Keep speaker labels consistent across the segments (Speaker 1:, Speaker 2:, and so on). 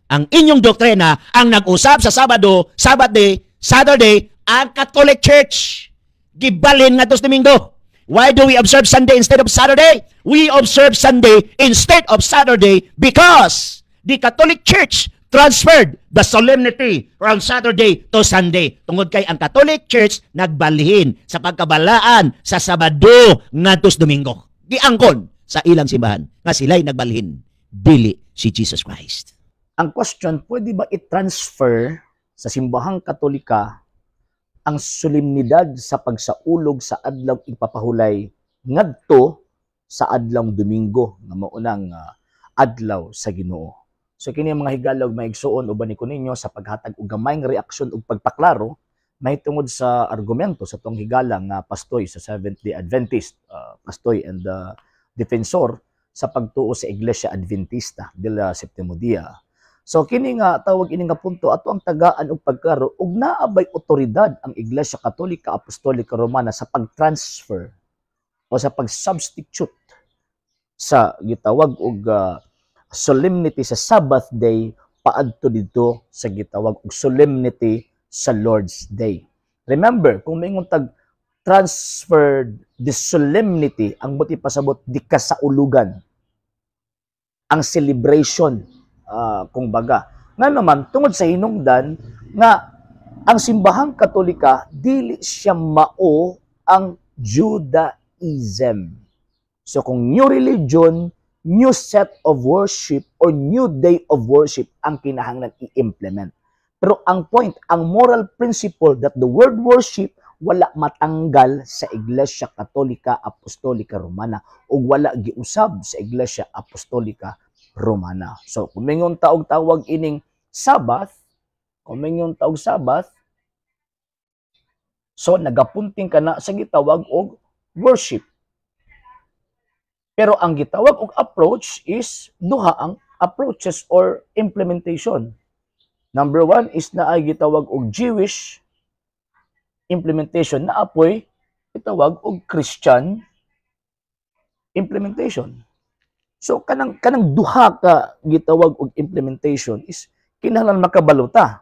Speaker 1: ang inyong doktrina ang nag-usab sa Saturday, ang Catholic Church. Gibalhin nga tos Domingo. Why do we observe Sunday instead of Saturday? We observe Sunday instead of Saturday because the Catholic Church transferred the solemnity from Saturday to Sunday. Tungod kay ang Catholic Church nagbalhin sa pagkabalaan sa Sabado ngadtos Domingo. Giangkon sa ilang simbahan nga sila'y nagbalhin dili si Jesus Christ.
Speaker 2: Ang question, pwede ba i-transfer sa simbahang Katolika ang solemnidad sa pagsaulog sa adlaw ipapahulay ngadto sa adlaw Domingo nga maunang adlaw sa Ginoo? So kini mga higalog maigsuon uban ko ninyo sa paghatag og gamayng reaksyon ug pagpaklaro mahitungod sa argumento sa tong higala nga pastoy sa Seventh-day Adventist, pastoy and defensor sa pagtuo sa Iglesia Adventista de la Septimo Dia. So kini nga tawag ini nga punto ato ang tagaan og pagklaro ug naabay otoridad ang Iglesia Katolika Apostolika Romana sa pag-transfer o sa pag-substitute sa gitawag og solemnity sa Sabbath day paadto dito sa gitawag og solemnity sa Lord's Day. Remember, kung maingon tag transferred the solemnity, ang buti pasabot di kasaulugan, ang celebration, kung baga. Nga naman, tungod sa hinungdan, nga ang simbahang Katolika, dili siya mao ang Judaism. So kung new religion, new set of worship, or new day of worship ang kinahanglan i-implement. Pero ang point, ang moral principle that the word worship wala matanggal sa Iglesia Katolika Apostolika Romana o wala giusab sa Iglesia Apostolika Romana. So, kung mingon taog tawag ining Sabbath, so nagapunting ka na sa gitawag og worship. Pero ang gitawag og approach is duha ang approaches or implementation. Number one is na ay gitawag og Jewish implementation na apoy gitawag og Christian implementation. So kanang duha ka gitawag og implementation is kinahanglan makabalo ta.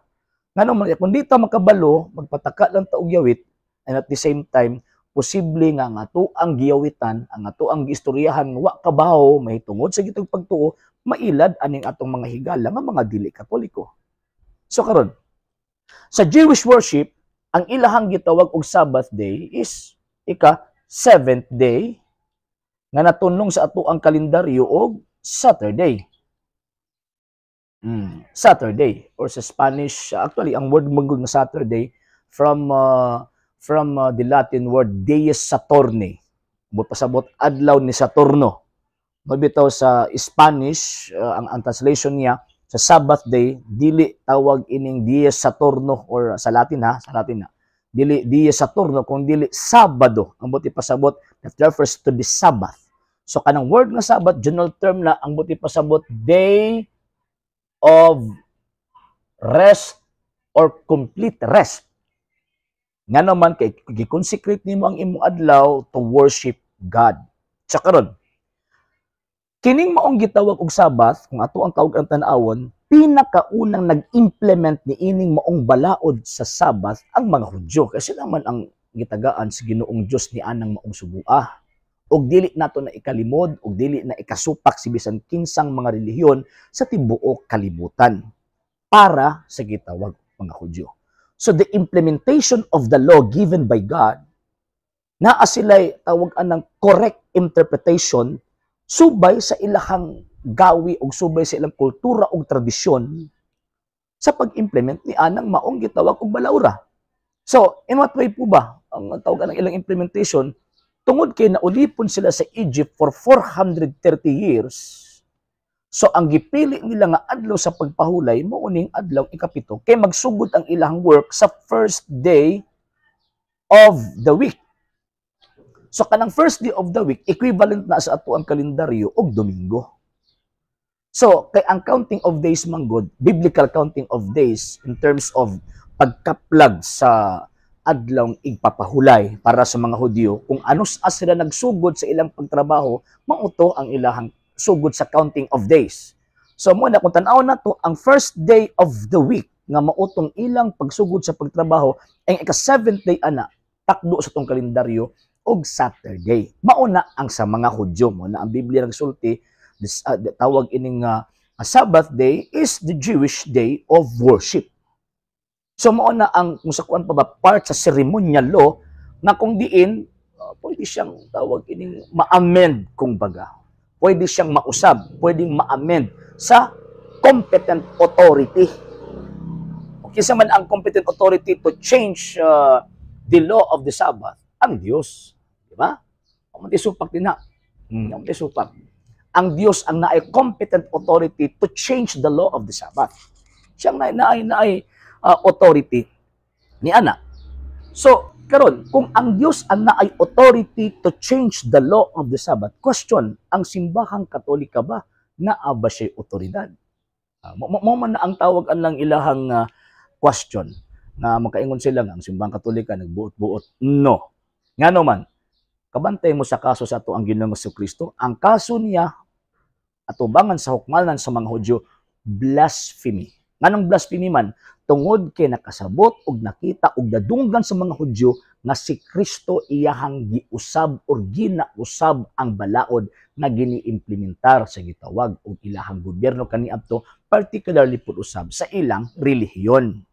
Speaker 2: Ngano kung di ta makabalo, magpataka lang ta og yawit and at the same time posible nga ato ang giyawitan, ang ato ang giistoryahan wa kabaho mahitungod sa gitong pagtuo, mailad aning atong mga higala nga mga dili Katoliko. So karon, sa Jewish worship, ang ilahang gitawag og Sabbath day is seventh day nga natunong sa ato ang kalendaryo og Saturday. Saturday or sa Spanish, actually ang word manggod nga Saturday from the Latin word Dies Saturni. Pasabot adlaw ni Saturno. Mabitaw sa Spanish, ang translation niya sa Sabbath day, dili tawag ining Dies Saturno or sa Latin na. Dili Dies Saturno, kung dili Sabado. Ang buti pasabot that refers to the Sabbath. So kanang word nga Sabbath, general term na, ang buti pasabot day of rest or complete rest. Nga naman kay gi-consecrate nimo ang imong adlaw to worship God. Sa karon, kining maong gitawag og Sabbath, kung ato ang tawag ang tan-awon, pinakaunang nag-implement ni ining maong balaod sa Sabbath ang mga Hudyo. Kasi naman ang gitagaan sa Ginoong Dios ni anang maong subuah. Og dili nato na ikalimod, og dili na ikasupak si bisan kinsang mga relihiyon sa tibuok kalibutan para sa gitawag mga Hudyo. So the implementation of the law given by God, naa sila'y tawag anang correct interpretation subay sa ilahang gawi o subay sa ilang kultura o tradisyon sa pag-implement ni anang maong gitawag og balaura. So, in what way po ba ang tawag ng ilang implementation? Tungod kay naulipon sila sa Egypt for 430 years, so ang gipili nila nga adlaw sa pagpahulay, mauning adlaw ikapito, kay magsugod ang ilang work sa first day of the week. So kanang first day of the week, equivalent na sa ato ang kalendaryo og Domingo. So, kay ang counting of days manggod, biblical counting of days in terms of pagkaplag sa adlaw igpapahulay para sa mga Hudyo, kung anus sila nagsugod sa ilang pagtrabaho, mauto ang ilahang sugod sa counting of days. So mo na kung tan-aw na to ang first day of the week nga mautong ilang pagsugod sa pagtrabaho ang ika-7th day ana takdo sa tong kalendaryo og Saturday. Mauna ang sa mga Hudyo mo na ang Biblia nagsulti tawag ining Sabbath day is the Jewish day of worship. So mauna ang kung sa kuan pa ba part sa ceremonial law na kung diin pwede siyang tawag ining ma-amend kung baga. Pwede siyang mausab, pwedeng ma-amend sa competent authority. Okay, sa man ang competent authority to change the law of the Sabbath, ang Diyos. Di ba? Supak din na. Supak. Ang Diyos ang naay competent authority to change the law of the Sabbath. Siyang naay authority ni Ana. So, karon kung ang Diyos ang naay authority to change the law of the Sabbath, question, ang simbahang Katolika ba naa ba siya otoridad? Mo man na ang tawagan lang ilahang question na makaingon sila nga ang simbahang Katolika nagbuot-buot. No. Ngano man, kabantay mo sa kaso sa ato ang Ginoong Jesucristo, ang kaso niya atubangan sa hukmanan sa mga Hudyo, blasphemy. Nganong blasphemy man? Tungod kay nakasabot og nakita og dadunggan sa mga Hudyo nga si Kristo iyahang giusab or ginausab ang balaod na giniimplementar sa gitawag og ilahang gobyerno kaniadto, particularly pud usab sa ilang relihiyon.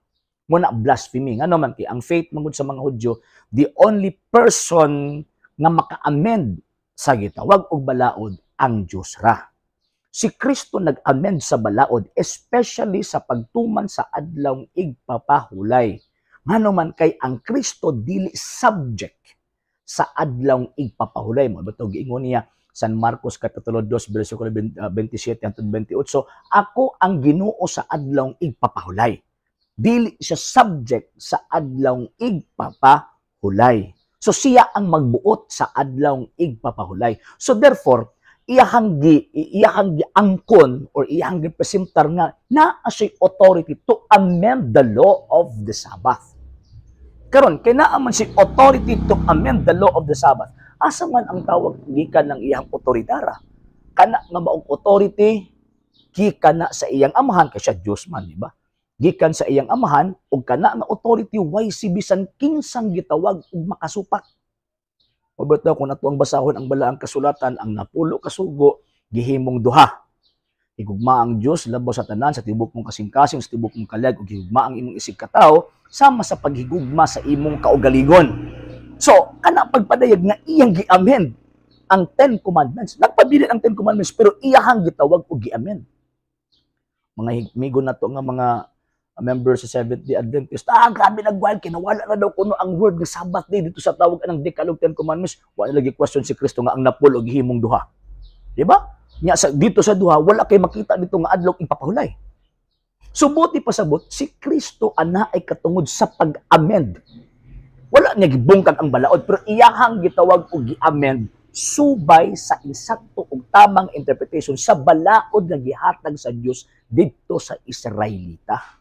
Speaker 2: Muna blasphemy ngano man kay ang faith mangud sa mga Hudyo, the only person nga maka-amend sa gitawag og balaod ang Dios ra. Si Kristo nag-amend sa balaod, especially sa pagtuman sa adlawng igpapahulay. Ngano man kay ang Kristo dili subject sa adlawng igpapahulay mo. Bato giingon niya San Marcos kapitulo 2 bersikulo 27 hangtod 28. Ako ang Ginoo sa adlawng igpapahulay. Dili siya subject sa adlawng igpapahulay. So siya ang magbuot sa adlawng igpapahulay. So therefore, iyahang giangkon or iyahang gipresentar nga naa siya authority to amend the law of the Sabbath. Karon kay naa man siya authority to amend the law of the Sabbath. Asa man ang tawag gikan ng iyang otoridara? Kana nga maong authority gikan na sa iyang amahan kay siya Dios man, di ba? Gikan sa iyang amahan ug kana nga authority why si bisan kinsang gitawag og makasupak. Mabato kung nato ang basahon ang balaang kasulatan, ang napulo kasugo, gihimong duha. Higugma ang Diyos, labaw sa tanan, sa tibok mong kasing-kasing, sa tibok mong kalag, ug higugma ang imong isig katao, sama sa paghigugma sa imong kaugalingon. So, kana pagpadayag nga iyang giamend ang 10 Commandments. Nagpabilin ang 10 Commandments, pero iyahang gitawag o giamend. Mga higmigo na to nga mga member sa Seventh-day Adventist, grabe nagwal, kinawala na daw kuno ang word ng Sabbath day dito sa tawag ng Decalogue 10 Commandments. Wala lagi question si Kristo nga ang napul og himong duha. Di ba? Nya dito sa duha wala kay makita dito nga adlaw ipapahulay. So buti pasabot si Kristo ana ay katungod sa pag-amend. Wala niya gibungkag ang balaod pero iyahang gitawag og gi-amend subay sa insakto ug tamang interpretation sa balaod nga gihatag sa Dios didto sa Israelita.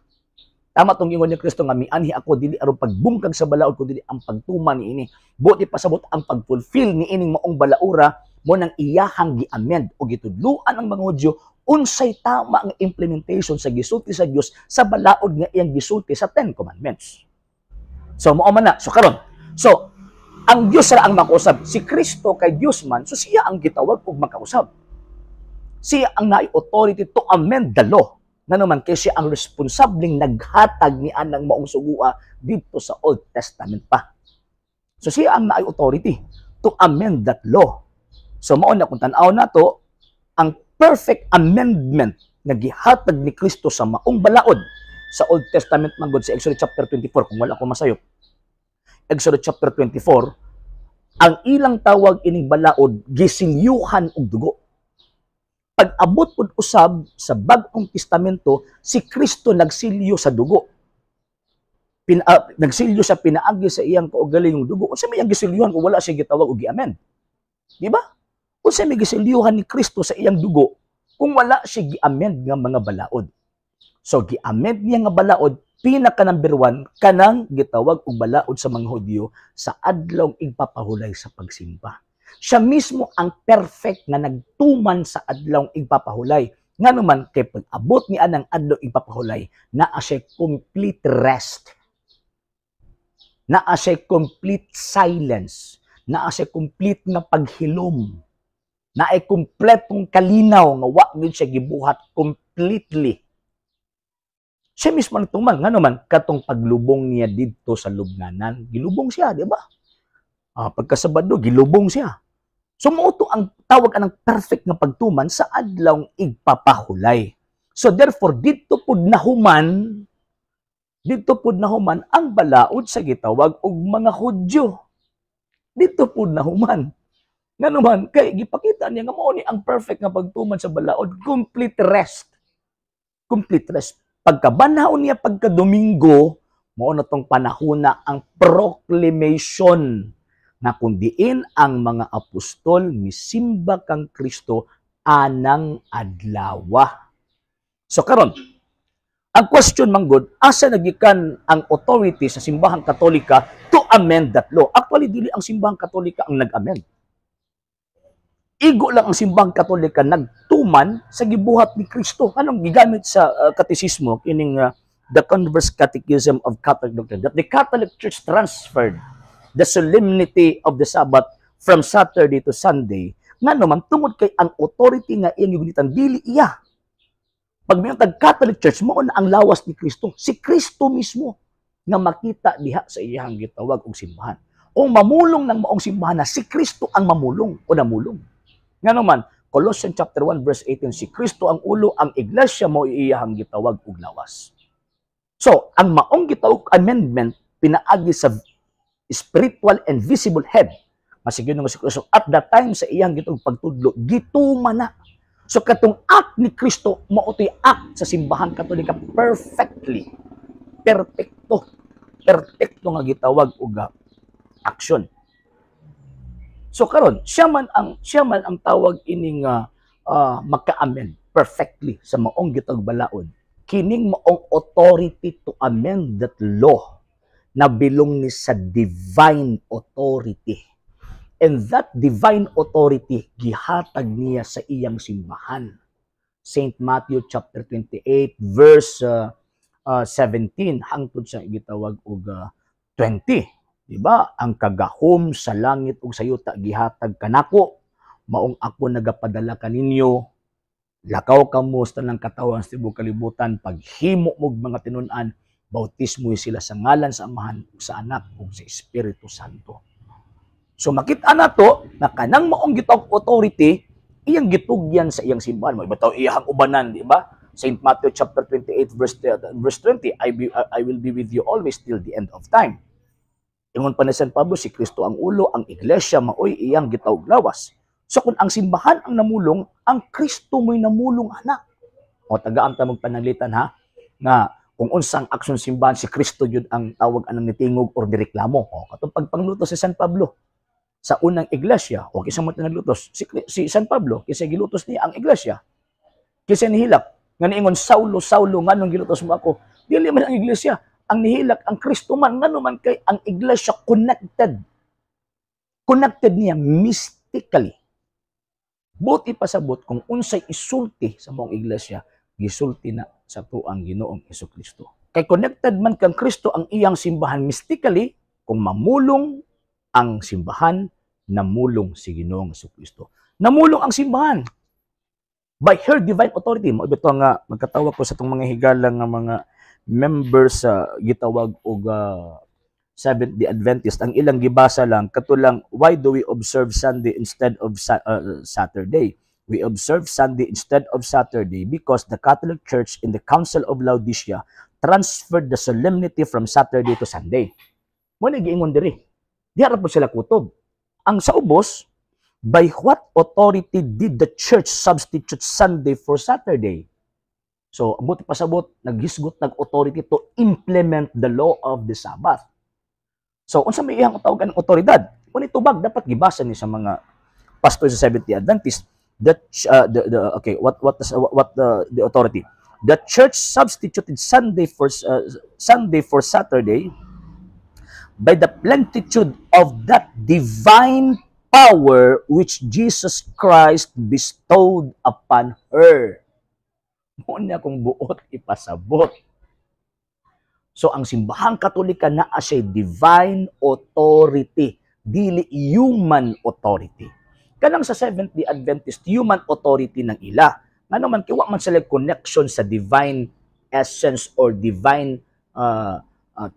Speaker 2: Tama tong ingon ni Kristo nga mianhi ako dili aron pagbungkag sa balaod kundi ang pagtuman niini. Buti pasabot ang pagfulfill niining maong balaura mo nang iyahang gi-amend o gitudluan ang mga Hudyo unsay tama ang implementation sa gisulti sa Dios sa balaod nga iyang gisulti sa 10 Commandments. So mao man na. So karon. So ang Dios ra ang makausab. Si Kristo kay Dios man, so siya ang gitawag og makausab. Siya ang naay authority to amend the law. Na naman kay siya ang responsableng naghatag ni anang maong sugua dito sa Old Testament pa. So siya ang naay authority to amend that law. So mao na kung tan-aw nato ang perfect amendment na gihatag ni Kristo sa maong balaod sa Old Testament man gud sa Exodus chapter 24 kung wala ko masayop. Exodus chapter 24 ang ilang tawag ining balaod gisilyuhan og dugo. Pag-abot pud usab sa Bagong Testamento, si Kristo nagsilyo sa dugo. Nagsilyo sa pinaagi sa iyang kaugalingong dugo. Unsa may ang gisilyuhan kung wala siya gitawag og gi-amend? Di ba? Unsa may gisilyuhan ni Kristo sa iyang dugo kung wala siya gi-amend nga mga balaod? So gi-amend niya nga balaod pinaka number 1 kanang gitawag og balaod sa mga Hudyo sa adlawng igpapahulay sa pagsimba. Siya mismo ang perfect nga nagtuman sa adlawng igpapahulay Nga naman, kay pag-abot ni anang adlaw ipapahulay, naa siya complete rest. Naa siya complete silence. Naa siya complete na paghilom. Naa ay kompletong kalinaw nga wa gyud siya gibuhat completely. Siya mismo nagtuman, nga naman, katong paglubong niya dito sa lubnganan, gilubong siya, di ba? Pagkasabado, gilubong siya. So, muuto ang tawag anang perfect nga pagtuman sa adlawng igpapahulay. So, therefore, dito pud nahuman ang balaod sa gitawag og mga Hudyo. Dito pud nahuman. Nga naman, kay gipakita niya nga mao ni ang perfect nga pagtuman sa balaod, complete rest. Complete rest. Pagkabanhaw niya pagka-Domingo, mao na tong panahona ang proclamation na kundiin ang mga apostol misimba kang Kristo anang adlawa. So karon, ang question manggod, asa nagikan ang authority sa simbahang Katolika to amend that law? Actually, dili ang simbahang Katolika ang nag-amend. Igo lang ang simbahang Katolika nagtuman sa gibuhat ni Kristo. Anong gigamit sa katisismo kining the Converse Catechism of Catholic Doctrine, that the Catholic Church transferred the solemnity of the Sabbath from Saturday to Sunday, nga naman tungod kay ang authority nga iyang gunitan dili iya. Pag may Catholic Church, mo na ang lawas ni Kristo, si Kristo mismo nga makita diha sa iyang gitawag og simbahan. O mamulong ng maong simbahan na si Kristo ang mamulong o namulong. Nga naman, Colossians chapter 1 verse 18, si Kristo ang ulo, ang iglesia mo iyahang gitawag og lawas. So, ang maong gitawag amendment pinaagi sa spiritual and visible head. Masigyon nga si Kristo at that time sa iyang gitong pagtudlo, gituman na. So katong act ni Kristo, mautoy act sa simbahan Katolika perfectly. Perfecto. Perfecto nga gitawag og action. So karon, siya man ang tawag ining maka-amend perfectly sa maong gitawag balaod. Kining maong authority to amend that law na bilong ni sa divine authority. And that divine authority, gihatag niya sa iyang simbahan. St. Matthew chapter 28, verse 17, hangtod sa gitawag og 20. Diba? Ang kagahom sa langit ug sa yuta, gihatag kanako, maong ako nagapadala kaninyo, lakaw kamo sa tanang katawan sa tibuok kalibutan, paghimo mog mga tinun-an, bautismo sila sa ngalan sa Amahan, sa Anak, ug sa Espiritu Santo. So makita na to, na kanang maong gitawag authority, iyang gitugyan sa iyang simbahan. May bataw iyang ubanan, di ba? St. Matthew chapter 28 verse 20, I will be with you always till the end of time. Ingon pa ni San Pablo, si Kristo ang ulo, ang iglesia maoy iyang gitawag lawas. So kung ang simbahan ang namulong, ang Kristo mo'y namulong anak. O tagaan ta magpanalitan ha, nga kung unsang aksyon simbahan, si Kristo yun ang tawag anang nitingog or nireklamo. O katong pagpanglutos si San Pablo sa unang iglesia, o kisa mo tinaglutos, si San Pablo, kisa gilutos niya ang iglesia, kisa nihilak, nga niingon, Saulo, nga nung gilutos mo ako, dili man ang iglesia, ang nihilak, ang Kristo man, nga naman kay ang iglesia connected niya mystically. Buti pasabot kung unsay isulti sa mong iglesia, gisulti na sa tuang Ginoong Hesukristo. Kay connected man kang Kristo ang iyang simbahan mystically, kung mamulong ang simbahan, namulong si Ginoong Hesukristo. Namulong ang simbahan by her divine authority. Mo ito nga magkatawag ko sa itong mga higalang nga mga members sa gitawag og Seventh-day Adventist. Ang ilang gibasa lang katulang, why do we observe Sunday instead of Saturday? We observe Sunday instead of Saturday because the Catholic Church in the Council of Laodicea transferred the solemnity from Saturday to Sunday. Mo nagiingon diri. Diara po sila kutob. Ang sa ubos, by what authority did the church substitute Sunday for Saturday? So, abot pasabot, naghisgot nag-authority to implement the law of the Sabbath. So, unsa may iyang tawag ng otoridad? Kung itubag, dapat gibasa ni sa mga pastor sa Seventh-day Adventist. What the authority? The church substituted Sunday for Saturday by the plenitude of that divine power which Jesus Christ bestowed upon her. Mo niya kung buot ipasabot. So ang simbahang Katolika naa siya divine authority, dili human authority. Kanang sa Seventh-day Adventist, human authority ng ila. Nga naman, kiwa man sila connection sa divine essence or divine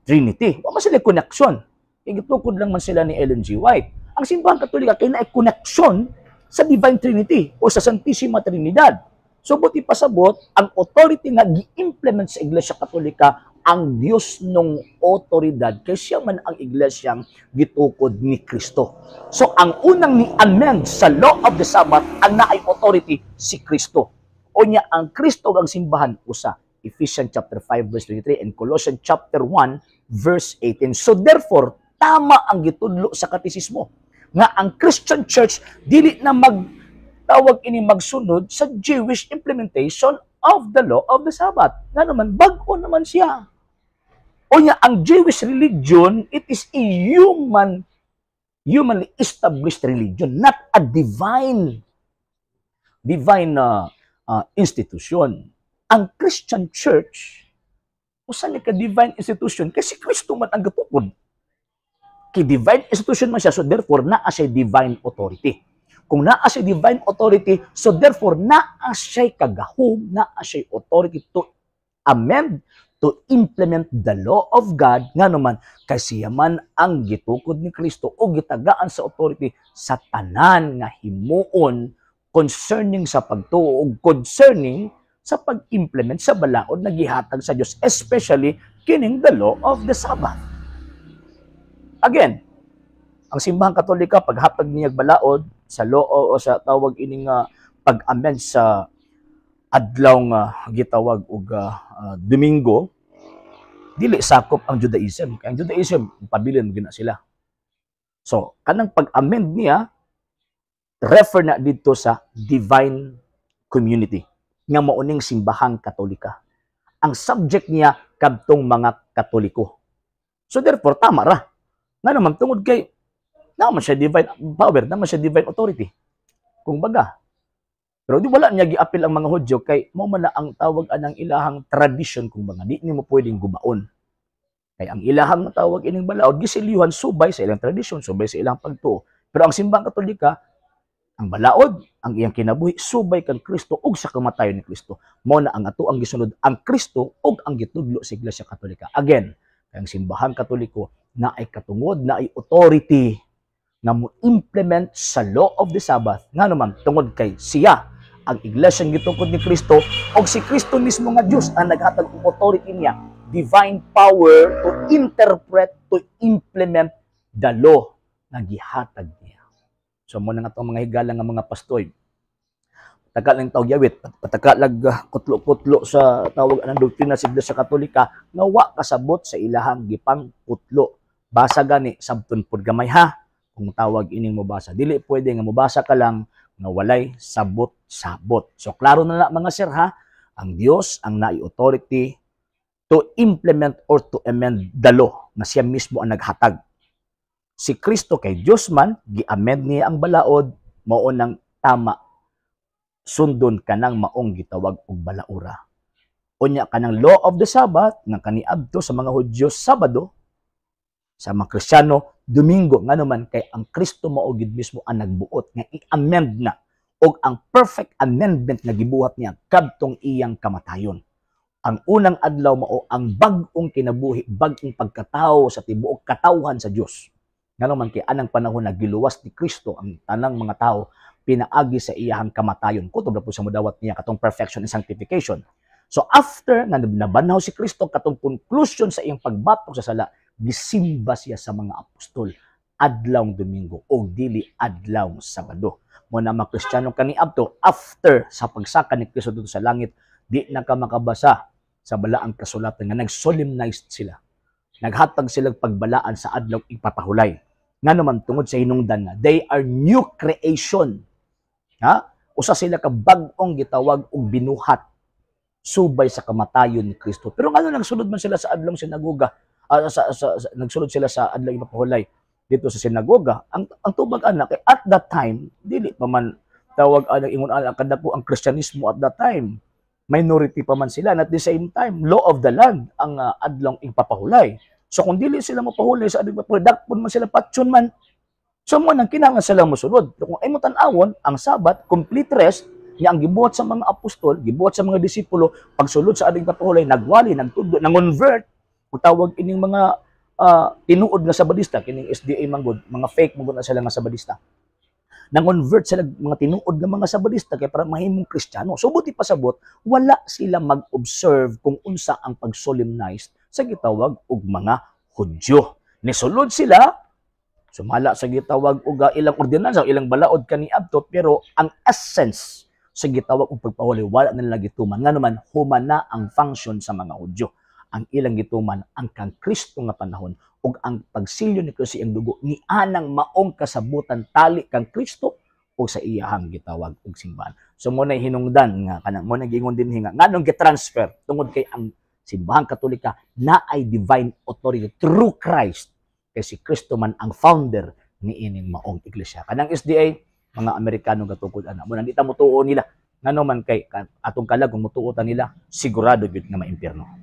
Speaker 2: Trinity. Wa man sila connection. Igitukod lang man sila ni Ellen G. White. Ang simbahang Katolika kay naay connection sa divine Trinity o sa Santissima Trinidad. So, buti pasabot, ang authority nga gi-implement sa Iglesia Katolika ang Diyos nung otoridad kay siya man ang iglesyang gitukod ni Kristo. So, ang unang ni-amend sa law of the Sabbath, ang naay authority si Kristo. O niya, ang Kristo ang simbahan usa. Ephesians chapter 5 verse 23 and Colossians chapter 1 verse 18. So, therefore, tama ang gitudlo sa katisismo nga ang Christian Church dili na magtawag ini magsunod sa Jewish implementation of the law of the Sabbath. Nga naman, bago naman siya. O niya, ang Jewish religion, it is a humanly established religion, not a divine institution. Ang Christian Church, usan ka divine institution, kasi Kristo man ang gatukod. Kay divine institution man siya, so therefore, naa siya divine authority. Kung naa siya divine authority, so therefore, naa siya kagahom, naa siya authority to amend, to implement the law of God, nga naman, kasi yaman ang gitukod ni Kristo o gitagaan sa authority sa tanan nga himuon concerning sa pagtuo o concerning sa pag-implement sa balaod na gihatag sa Dios, especially kining the law of the Sabbath. Again, ang simbahang Katolika paghatag niya balaod sa law o sa tawag ining pag-amend sa adlaw nga gitawag og Domingo, dili sakop ang Judaism. Kaya ang Judaism pabilin gina sila. So, kanang pag-amend niya refer na dito sa divine community nga mauning simbahang Katolika. Ang subject niya kadtong mga Katoliko. So therefore tama ra. Nga naman tungod kay naman siya divine power, naman siya divine authority. Kung baga. Pero di wala niya giapil ang mga Hudyo kay mao man na ang tawag anang ilahang tradition kung baga di nimo pwedeng gumaon. Kay ang ilahang tawag ining balaod gisilihan subay sa ilang tradition, subay sa ilang pagtuo. Pero ang simbahang Katolika, ang balaod, ang iyang kinabuhi subay kang Kristo ug sa kamatayon ni Kristo. Mao na ang ato ang gisunod ang Kristo ug ang gitudlo sa Iglesia Katolika. Again, ang simbahang Katoliko na ay katungod, na ay authority na mo implement sa law of the Sabbath, nga naman tungod kay siya ang iglesyang gitungkod ni Kristo o si Kristo mismo nga Diyos ang naghatag og authority niya, divine power to interpret, to implement the law na gihatag niya. So mo na nga itong mga higala nga mga pastoy, pataka lang tawag yawit, pataka lang kutlo-kutlo sa tawag anang doktrina sa Iglesia Katolika, nga wa kasabot sa ilahang gipang kutlo. Basa gani sabton pud gamay ha. Kung tawag ining mobasa, dili pwede nga mobasa ka lang nga walay sabot-sabot. So klaro na mga sir ha, ang Dios ang naay authority to implement or to amend the law na siya mismo ang naghatag. Si Kristo kay Dios man gi-amend niya ang balaod, mao nang tama sundon kanang maong gitawag og balaura. Unya kanang law of the Sabbath nga kaniadto sa mga Hudyo Sabado, sa mga Kristiyano Domingo, nga naman kay ang Kristo mao gid mismo ang nagbuot nga i-amend na og ang perfect amendment nga gibuhat niya kadtong iyang kamatayon. Ang unang adlaw mao ang bag-ong kinabuhi, bag-ong pagkatao sa tibuok katawhan sa Dios. Nga naman kay anang panahon na giluwas ni Kristo ang tanang mga tao pinaagi sa iyang kamatayon. Kutob na po sa mudawat niya katong perfection and sanctification. So after nga nabanhaw si Kristo katong conclusion sa iyang pagbatok sa sala, gisimba siya sa mga apostol adlaw Domingo o dili adlaw Sabado. Mo na mga Kristiyano kaniadto after sa pagsaka ni Kristo dito sa langit, di na ka makabasa sa balaang kasulatan nga nag-solemnize sila. Naghatag sila pagbalaan sa adlaw ipapahulay. Nga naman tungod sa hinungdan nga they are new creation. Ha? Usa sila ka bag-ong gitawag og binuhat subay sa kamatayon ni Kristo. Pero ano nagsulod man sila sa adlaw sinagoga? Nagsulod sila sa adlaw ipapahulay dito sa sinagoga. Ang tubag anak at that time dili pa man tawag ang ingon kadako ang Kristyanismo at that time. minority pa man sila, and at the same time law of the land ang adlong ipapahulay. So kung dili sila mapahulay sa adlong product man sila patyon man, so mo nang kinahanglan sila mosunod. Kung ay mo tan-awon ang Sabat, complete rest nga ang gibuhat sa mga apostol, gibuhat sa mga disipulo, pagsulod sa adlong papahulay, nagwali, nagtudlo, nang-convert, tawag ining mga tinuod nga sabadista, kining SDA manggod, mga fake manggod na sila nga sabadista. Nang-convert sila mga tinuod nga mga sabadista kay para mahimong Kristiyano. So buti pasabot, wala sila mag-observe kung unsa ang pag-solemnize sa gitawag og mga Hudyo. Nisulod sila, sumala sa gitawag og ilang ordinansa, ilang balaod kaniadto, pero ang essence sa gitawag og pagpahuli wala na nila gituman. Nga naman humana ang function sa mga Hudyo. Ang ilang gituman ang kang Kristo nga panahon ug ang pagsilyo ni Kristo iyang dugo ni anang maong kasabutan tali kang Kristo o sa iyahang gitawag og simbahan. So mo na hinungdan nga kanang mo na giingon din nga nganong gi-transfer tungod kay ang simbahang Katolika na ay divine authority through Christ. Kay si Kristo man ang founder ni ining maong iglesia. Kanang SDA mga Amerikano gatukod ana mo nandita mo tuo nila ngano man kay atong kalag kung mutuo ta nila sigurado gyud nga maimpierno.